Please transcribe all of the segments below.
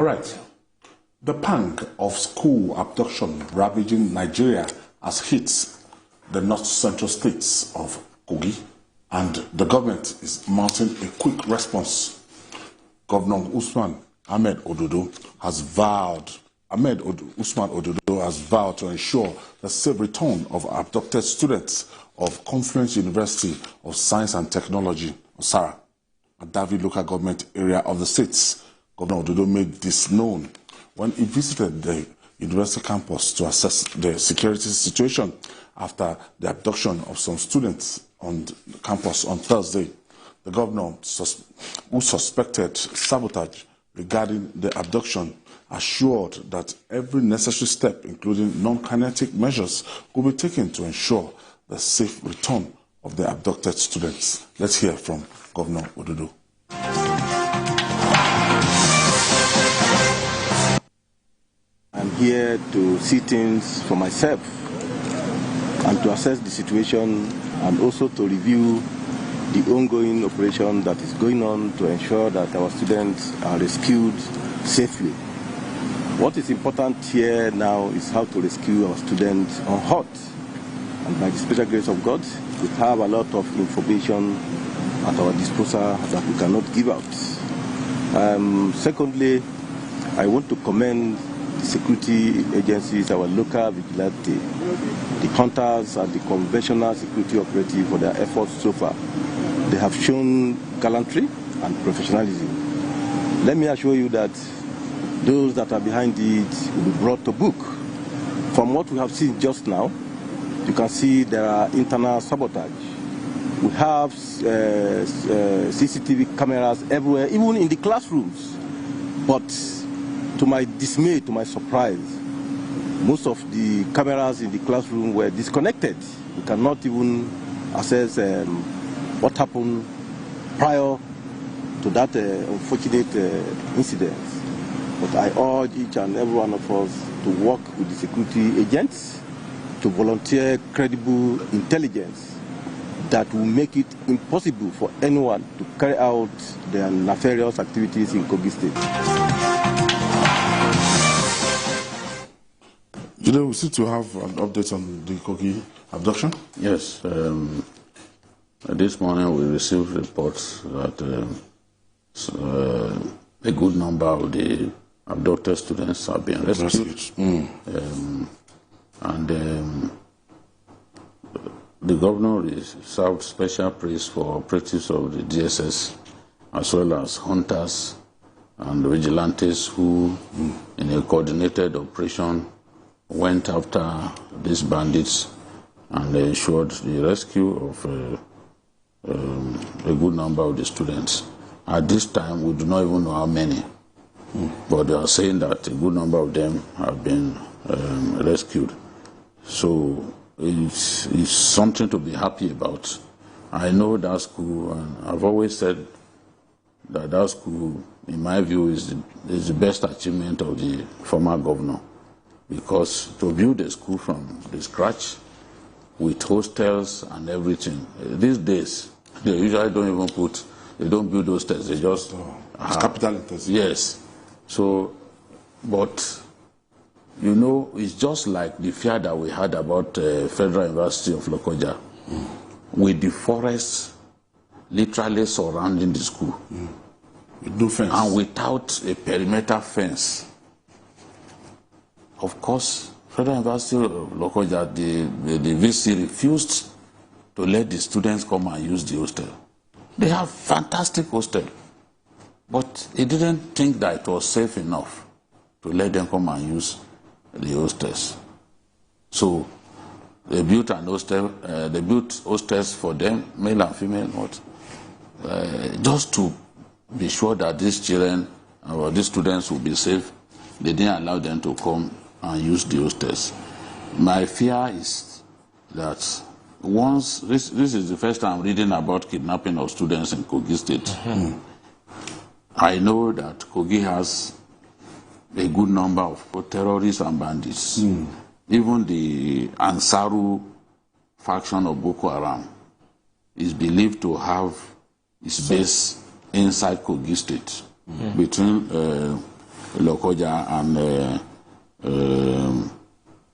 All right. The pang of school abduction ravaging Nigeria has hit the north-central states of Kogi, and the government is mounting a quick response. Governor Usman Ahmed Ododo has vowed to ensure the safe return of abducted students of Confluence University of Science and Technology, SARA, a David local government area of the states. Governor Ododo made this known when he visited the university campus to assess the security situation after the abduction of some students on the campus on Thursday. The governor, who suspected sabotage regarding the abduction, assured that every necessary step, including non-kinetic measures, will be taken to ensure the safe return of the abducted students. Let's hear from Governor Ododo. I'm here to see things for myself and to assess the situation, and also to review the ongoing operation that is going on to ensure that our students are rescued safely. What is important here now is how to rescue our students unhurt. And by the special grace of God, we have a lot of information at our disposal that we cannot give out. Secondly, I want to commend the security agencies, our local vigilante, the hunters and the conventional security operative for their efforts so far. They have shown gallantry and professionalism. Let me assure you that those that are behind it will be brought to book. From what we have seen just now, you can see there are internal sabotage. We have CCTV cameras everywhere, even in the classrooms. But to my dismay, to my surprise, most of the cameras in the classroom were disconnected. We cannot even assess what happened prior to that unfortunate incident. But I urge each and every one of us to work with the security agents to volunteer credible intelligence that will make it impossible for anyone to carry out their nefarious activities in Kogi State. Today we seem to have an update on the Kogi abduction. Yes. This morning we received reports that a good number of the abducted students have been rescued. The governor served special praise for operatives of the DSS, as well as hunters and vigilantes who, in a coordinated operation, went after these bandits and ensured the rescue of a good number of the students. At this time, we do not even know how many, but they are saying that a good number of them have been rescued. So it's something to be happy about. I know that school, and I've always said that that school, in my view, is the best achievement of the former governor, because to build a school from the scratch with hostels and everything, these days they usually don't build hostels, they just it's capital intensive. Yes. So, but you know, it's just like the fear that we had about Federal University of Lokoja, with the forests literally surrounding the school, with no fence, and without a perimeter fence. Of course, Federal University of Lokoja, the VC refused to let the students come and use the hostel. They have fantastic hostel, but he didn't think that it was safe enough to let them come and use the hostels. So they built an hostel. They built hostels for them, male and female, just to be sure that these children or these students will be safe. They didn't allow them to come and use the hostels. My fear is that once this is the first time I'm reading about kidnapping of students in Kogi State. I know that Kogi has a good number of terrorists and bandits. Even the Ansaru faction of Boko Haram is believed to have its base inside Kogi State, between Lokoja and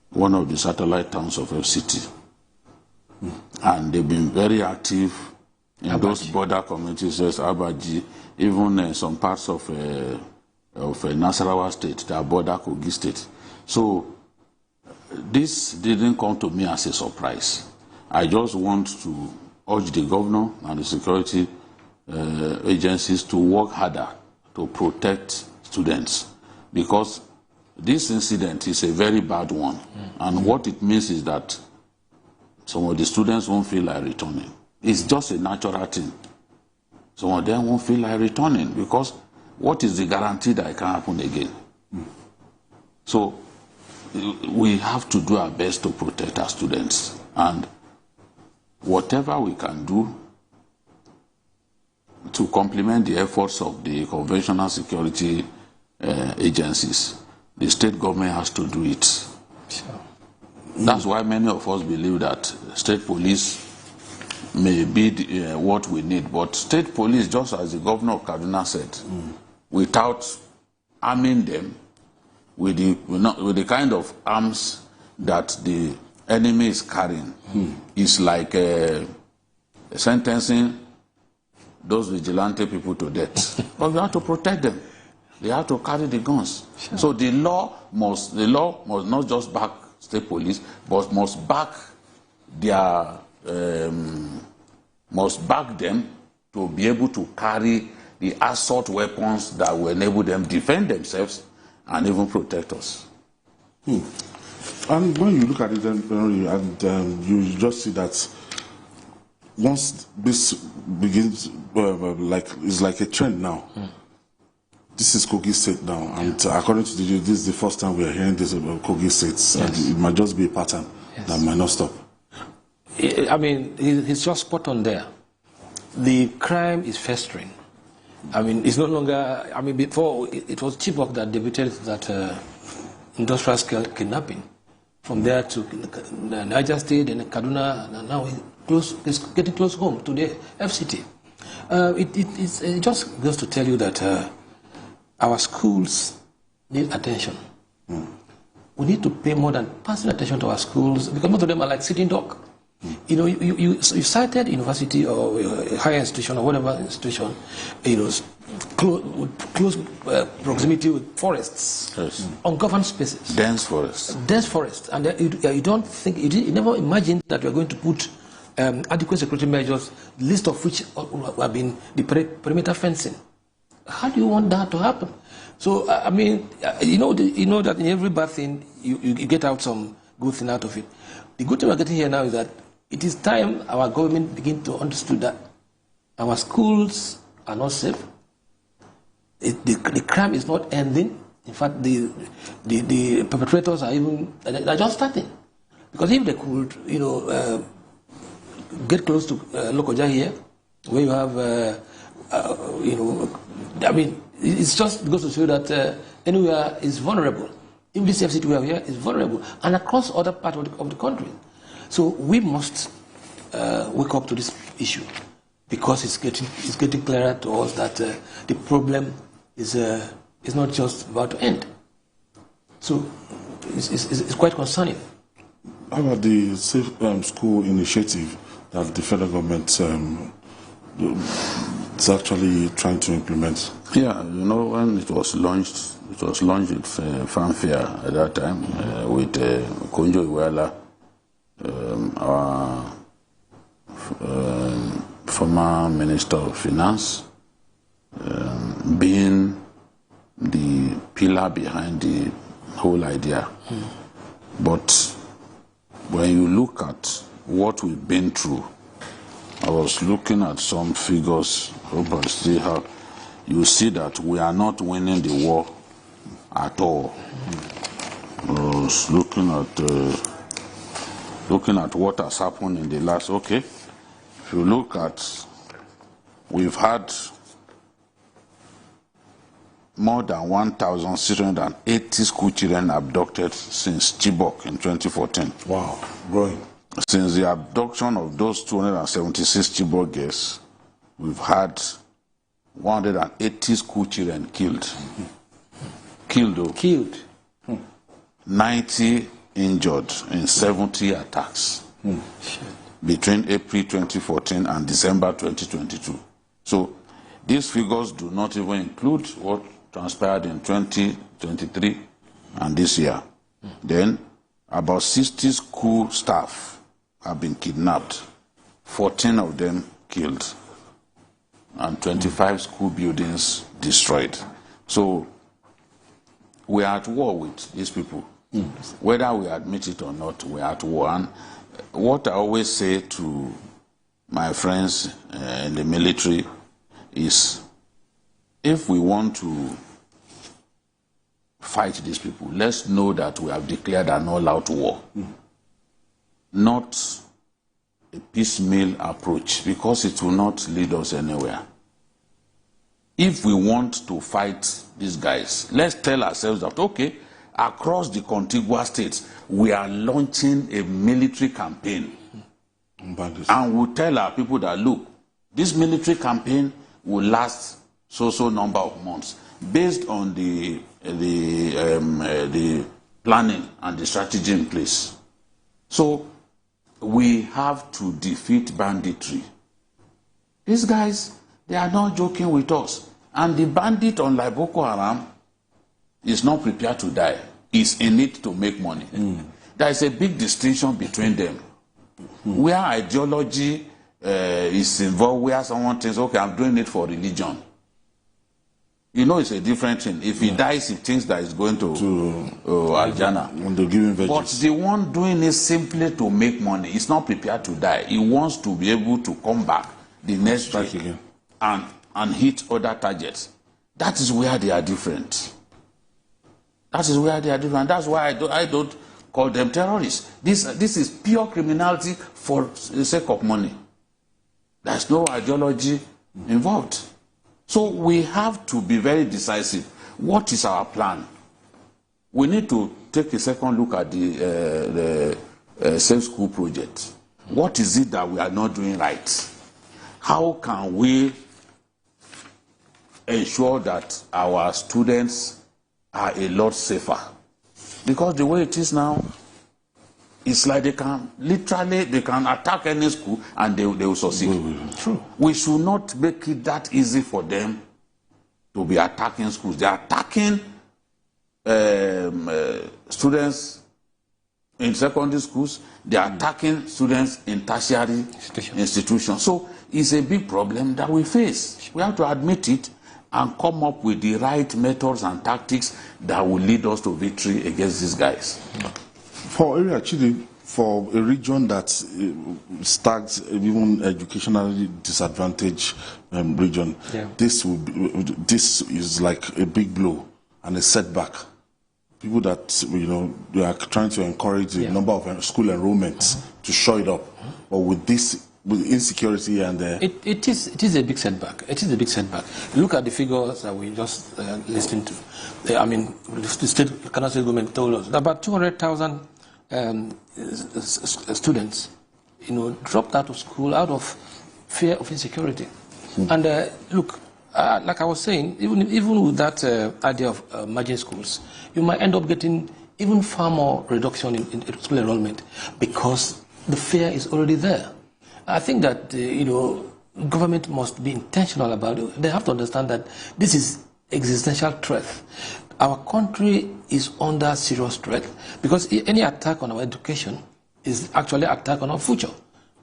one of the satellite towns of FCT. And they've been very active in those border communities, as Abaji, even some parts of Nasarawa State, that border Kogi State. So this didn't come to me as a surprise. I just want to urge the governor and the security agencies to work harder to protect students, because this incident is a very bad one. And what it means is that some of the students won't feel like returning. It's just a natural thing. Some of them won't feel like returning, because what is the guarantee that it can happen again? So we have to do our best to protect our students, and whatever we can do to complement the efforts of the conventional security agencies, the state government has to do it. Sure. That's why many of us believe that state police may be what we need. But state police, just as the governor of Kaduna said, without arming them with the kind of arms that the enemy is carrying, is like sentencing those vigilante people to death. But we have to protect them. They have to carry the guns. Sure. So the law must not just back state police, but must back them to be able to carry the assault weapons that will enable them defend themselves and even protect us. And when you look at it, and you just see that once this begins, it's like a trend now. This is Kogi State now, and according to the this is the first time we are hearing this about Kogi States, and it might just be a pattern that might not stop. I mean, he's just spot on there. The crime is festering. I mean, it's no longer, I mean, before it was Chibok that debuted that industrial scale kidnapping. From there to Niger State and Kaduna, and now it's getting close home to the FCT. It just goes to tell you that our schools need attention. We need to pay more than passing attention to our schools, because most of them are like sitting duck. You know, you cited university or a higher institution or whatever institution, you know, close proximity with forests, ungoverned spaces. Dense forests. Dense forests. And you don't think, you never imagined that you're going to put adequate security measures, list of which have been the perimeter fencing. How do you want that to happen? So, I mean, you know that in every bad thing, you get out some good thing out of it. The good thing we're getting here now is that it is time our government begin to understand that our schools are not safe. The crime is not ending. In fact, the perpetrators they're just starting. Because if they could, you know, get close to Lokoja here, where you have, you know, I mean, it's just goes to show that anywhere is vulnerable. In this FCT we have here is vulnerable, and across other parts of the country. So we must wake up to this issue, because it's getting clearer to us that the problem is not just about to end. So it's quite concerning. How about the Safe School initiative that the federal government is actually trying to implement? Yeah, you know, when it was launched with fanfare at that time with Konjo Iweala, our former Minister of Finance, being the pillar behind the whole idea. But when you look at what we've been through, I was looking at some figures, hope I see how you see that we are not winning the war at all. I was looking at what has happened in the last, if you look at, we've had more than 1,680 school children abducted since Chibok in 2014. Wow, growing. Since the abduction of those 276 Chibok girls, we've had 180 school children killed. Killed. Killed. 90 injured in 70 attacks between April 2014 and December 2022. So these figures do not even include what transpired in 2023 and this year. Then about 60 school staff have been kidnapped, 14 of them killed, and 25 school buildings destroyed. So we are at war with these people. Whether we admit it or not, we are at war. And what I always say to my friends in the military is, if we want to fight these people, let's know that we have declared an all-out war, not a piecemeal approach, because it will not lead us anywhere. If we want to fight these guys, let's tell ourselves that, okay, across the contiguous states, we are launching a military campaign. And we'll tell our people that, look, this military campaign will last so number of months, based on the planning and the strategy in place. So we have to defeat banditry. These guys, they are not joking with us. And the bandit, unlike Boko Haram, is not prepared to die. He's in it to make money. There is a big distinction between them. Where ideology is involved, where someone thinks, okay, I'm doing it for religion. You know, it's a different thing. If he dies, he thinks that he's going to Aljana. But the one doing it simply to make money, he's not prepared to die. He wants to be able to come back the next day and hit other targets. That is where they are different. That is where they are different. That's why I don't call them terrorists. This is pure criminality for the sake of money. There's no ideology involved. So we have to be very decisive. What is our plan? We need to take a second look at the Safe School project. What is it that we are not doing right? How can we ensure that our students are a lot safer? Because the way it is now, it's like they can attack any school and they will succeed. True. We should not make it that easy for them to be attacking schools. They are attacking students in secondary schools. They are attacking students in tertiary institutions. So it's a big problem that we face. We have to admit it and come up with the right methods and tactics that will lead us to victory against these guys. For area Chile, for a region that stacks even educationally disadvantaged region, this is like a big blow and a setback. People that they are trying to encourage the number of school enrollments to show it up, but with insecurity and it is a big setback. It is a big setback. Look at the figures that we just listened to. I mean, the Kano State government told us that about 200,000 students, dropped out of school out of fear of insecurity. And look, like I was saying, even with that idea of merging schools, you might end up getting even far more reduction in school enrollment because the fear is already there. I think that government must be intentional about it. They have to understand that this is existential threat. Our country is under serious threat because any attack on our education is actually an attack on our future.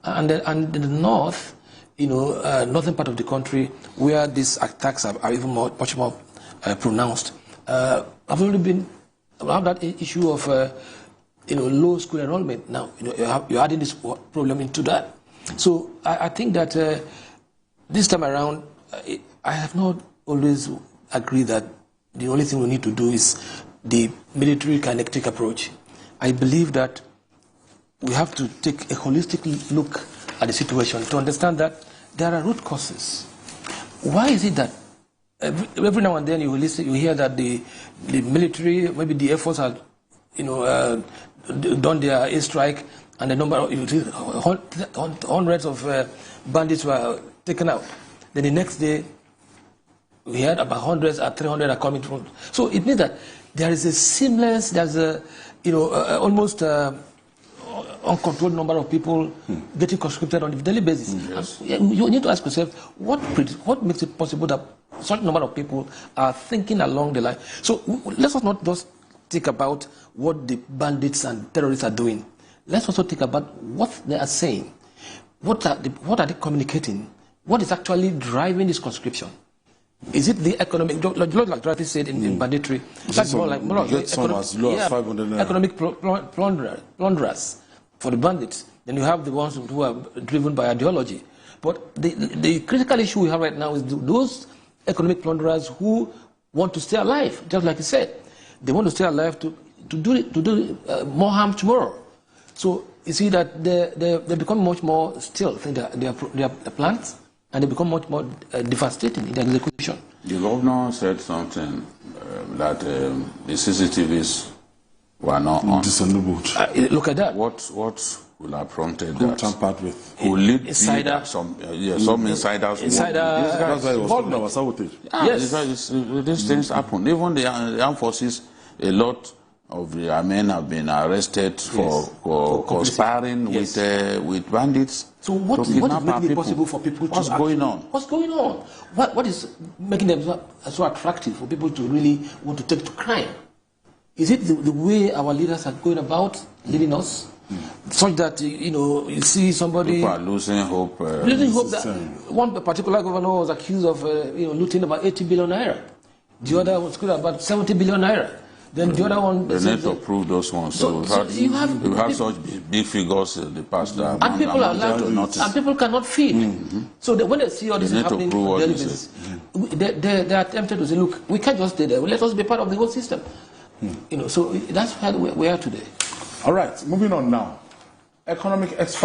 And in the north, northern part of the country, where these attacks are even much more pronounced, have already been have that issue of low school enrollment. Now you're adding this problem into that. So I think that this time around, I have not always agreed that the only thing we need to do is the military kinetic approach. I believe that we have to take a holistic look at the situation to understand that there are root causes. Why is it that every now and then you hear that the military, maybe the Air Force have done their airstrike, and the number of hundreds of bandits were taken out. Then the next day, We heard about hundreds or 300 are coming from. So it means that there is a seamless, there's a, almost uncontrolled number of people getting conscripted on a daily basis. Yes. You need to ask yourself, what makes it possible that such number of people are thinking along the line? So let's not just think about what the bandits and terrorists are doing. Let's also think about what they are saying. What are they communicating? What is actually driving this conscription? Is it the economic, like Dorothy said in banditry, that's more like economic plunderers for the bandits. Then you have the ones who are driven by ideology. But the critical issue we have right now is those economic plunderers who want to stay alive, just like you said. They want to stay alive to do more harm tomorrow. So you see that they become much more still in their plans, and they become much more devastating in their execution. The governor said something that the CCTVs were not on. Disabled. Look at that. What will have prompted that? Tampered with. Who lead insider, some insiders. That's why it was talking about sabotage. Yes. These things happen. Even the armed forces, a lot of their men have been arrested for conspiring with bandits. So what is making it possible for people What's going on? What's going on? What is making them so attractive for people to really want to take to crime? Is it the way our leaders are going about leading us? Such that, you see somebody... People are losing hope. Losing hope that one particular governor was accused of looting about 80 billion naira. The other was accused about 70 billion naira. Then the other one... They need to prove those ones. So we've had such big figures in the past. And people are allowed to notice. And people cannot feed. So when they see all this happening on daily basis, they are tempted to say, look, we can't just stay there. Let us be part of the whole system. So that's where we are today. All right, moving on now. Economic expert